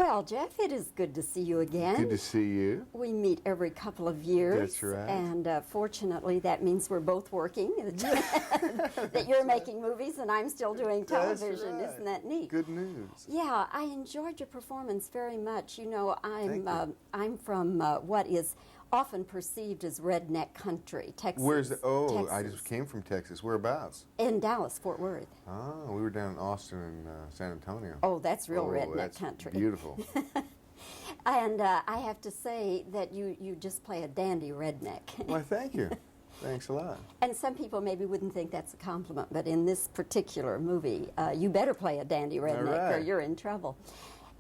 Well, Jeff, it is good to see you again. Good to see you. We meet every couple of years. That's right. And fortunately, that means we're both working, that you're making movies and I'm still doing television. That's right. Isn't that neat? Good news. Yeah, I enjoyed your performance very much. You know, Thank you. I'm from what is often perceived as redneck country, Texas. Where's the, Texas. I just came from Texas. Whereabouts? In Dallas, Fort Worth. Oh, we were down in Austin and San Antonio. Oh, that's real redneck that's country. Beautiful. And I have to say that you just play a dandy redneck. Well, thank you. Thanks a lot. And some people maybe wouldn't think that's a compliment, but in this particular movie, you better play a dandy redneck or you're in trouble.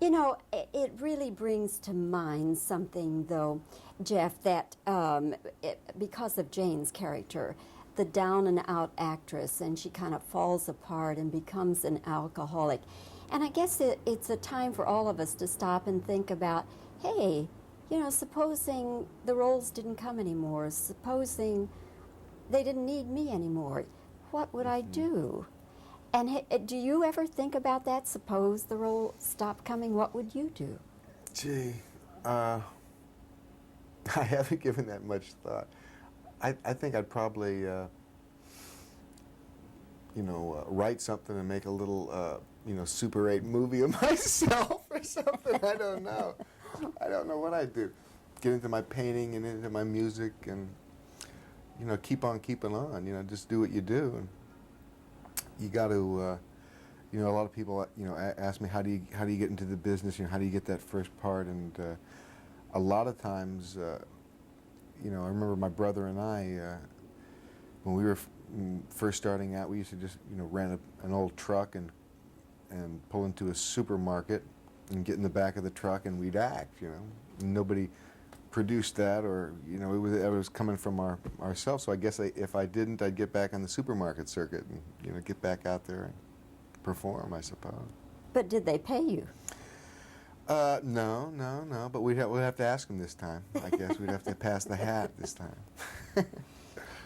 You know, it really brings to mind something, though, Jeff, that because of Jane's character, the down-and-out actress, and she kind of falls apart and becomes an alcoholic. And I guess it's a time for all of us to stop and think about, hey, you know, supposing the roles didn't come anymore, supposing they didn't need me anymore, what would I do? And do you ever think about that? Suppose the role stopped coming, what would you do? Gee, I haven't given that much thought. I think I'd probably, you know, write something and make a little, you know, Super 8 movie of myself or something. I don't know. I don't know what I'd do. Get into my painting and into my music and, you know, keep on keeping on. You know, just do what you do. And you got to, you know, a lot of people, you know, ask me how do you get into the business? You know, how do you get that first part? And a lot of times, you know, I remember my brother and I, when we were first starting out, we used to just, you know, rent an old truck and pull into a supermarket and get in the back of the truck and we'd act. You know, nobody produced that, or you know, it was coming from ourselves. So I guess if I didn't, I'd get back on the supermarket circuit and, you know, get back out there and perform, I suppose. But did they pay you? No. But we'd have to ask them this time. I guess we'd have to pass the hat this time.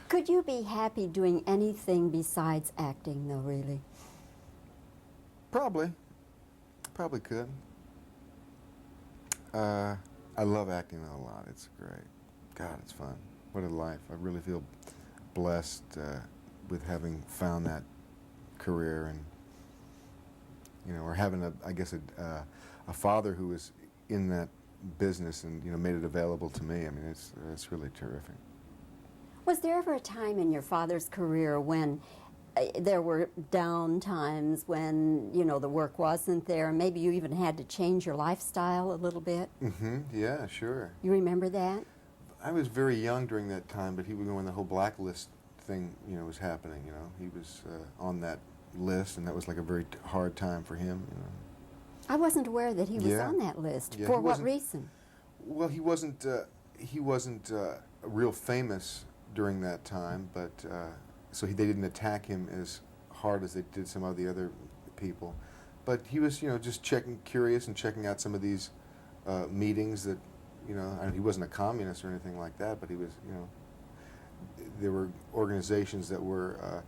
Could you be happy doing anything besides acting, though, really? Probably could. I love acting a lot. It's great. God, it's fun. What a life. I really feel blessed with having found that career and, you know, or having a father who was in that business and, you know, made it available to me. I mean, it's really terrific. Was there ever a time in your father's career when there were down times when, you know, the work wasn't there, and maybe you even had to change your lifestyle a little bit? Mm-hmm. Yeah, sure. You remember that? I was very young during that time, but he was when the whole blacklist thing, you know, was happening. You know, he was on that list, and that was like a very hard time for him. You know. I wasn't aware that he was on that list. Yeah, for what reason? Well, he wasn't real famous during that time, but so they didn't attack him as hard as they did some of the other people. But he was, you know, just curious and checking out some of these meetings that, you know, he wasn't a communist or anything like that, but he was, you know, there were organizations that were,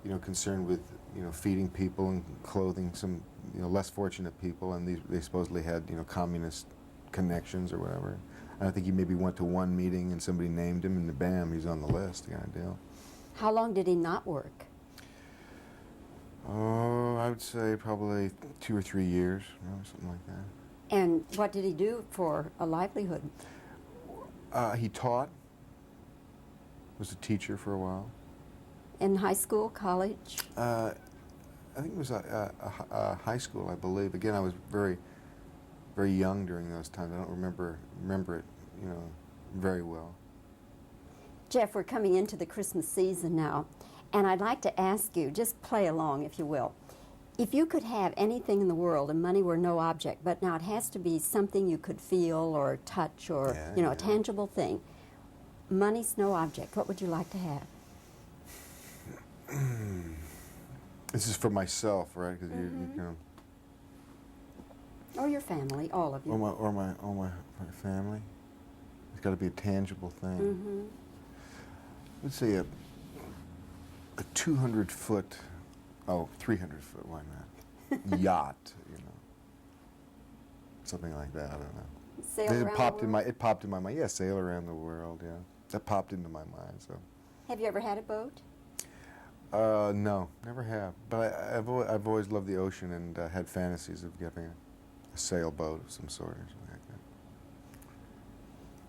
you know, concerned with, you know, feeding people and clothing some, you know, less fortunate people, and they supposedly had, you know, communist connections or whatever. And I think he maybe went to one meeting and somebody named him, and bam, he's on the list, kind of deal. How long did he not work? Oh, I would say probably 2 or 3 years, you know, something like that. And what did he do for a livelihood? He taught, was a teacher for a while. In high school, college? I think it was a high school, I believe. Again, I was very, very young during those times. I don't remember it, you know, very well. Jeff, we're coming into the Christmas season now, and I'd like to ask you, just play along if you will. If you could have anything in the world and money were no object, but now it has to be something you could feel or touch or, you know, a tangible thing. Money's no object. What would you like to have? This is for myself, right? Because you know. Or your family, all of you. Or my family. It's got to be a tangible thing. Let's say a 200-foot, 300-foot, why not? Yacht, you know. something like that. I don't know. Sail around the world? It popped in my mind. Yeah, sail around the world. Yeah, that popped into my mind. So. Have you ever had a boat? No, never have. But I've always loved the ocean and had fantasies of getting a sailboat of some sort or something like that.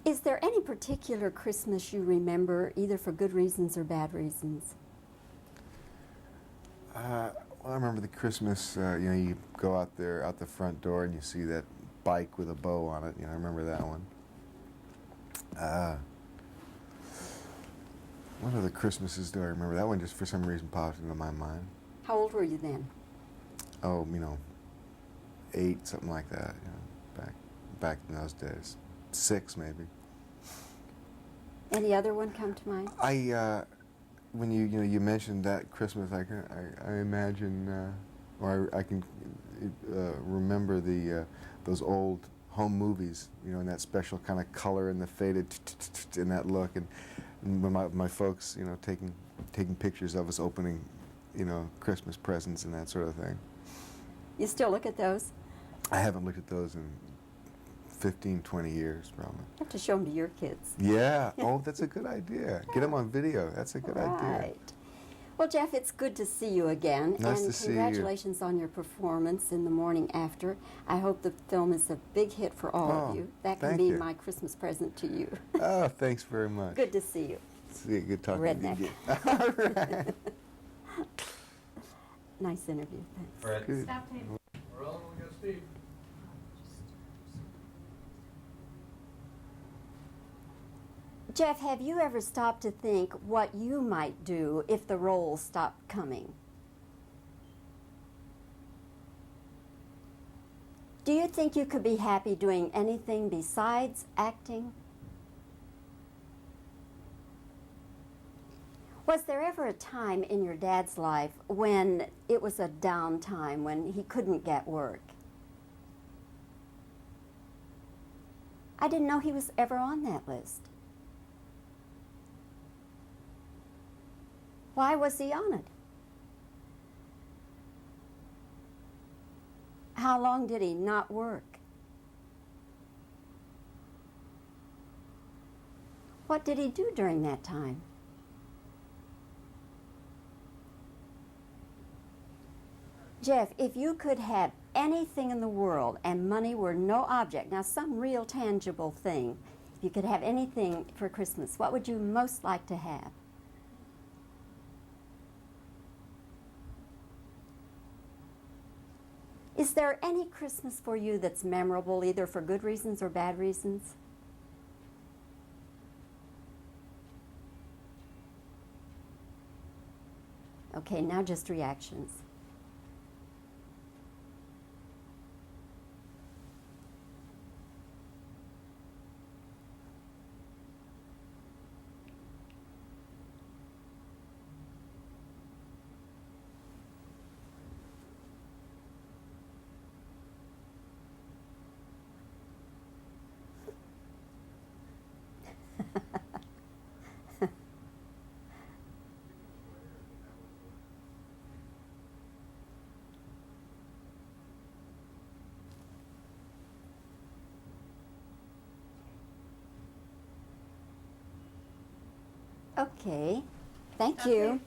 Is there any particular Christmas you remember, either for good reasons or bad reasons? Well, I remember the Christmas. You go out there, out the front door, and you see that bike with a bow on it. I remember that one. What other Christmases do I remember? That one just for some reason popped into my mind. How old were you then? Oh, 8, something like that. Back in those days, 6 maybe. Any other one come to mind? When you mentioned that Christmas, I imagine, or I can remember those old home movies, and that special kind of color and the faded in that look, and my folks, taking pictures of us opening, Christmas presents and that sort of thing. You still look at those? I haven't looked at those in 15, 20 years, probably. You have to show them to your kids. Yeah. Oh, that's a good idea. Get them on video. That's a good idea. Right. Well, Jeff, it's good to see you again. Nice to see you. And congratulations on your performance in The Morning After. I hope the film is a big hit for all of you. That can be my Christmas present to you. Oh, thanks very much. Good to see you. See you. Good talking Redneck. to you again. All right. Nice interview. Thanks. Fred. Good. Stop tape. We're rolling. We got Steve. Jeff, have you ever stopped to think what you might do if the roles stopped coming? Do you think you could be happy doing anything besides acting? Was there ever a time in your dad's life when it was a down time, when he couldn't get work? I didn't know he was ever on that list. Why was he on it? How long did he not work? What did he do during that time? Jeff, if you could have anything in the world and money were no object, now some real tangible thing, if you could have anything for Christmas, what would you most like to have? Is there any Christmas for you that's memorable, either for good reasons or bad reasons? Okay, now just reactions. Okay, thank you.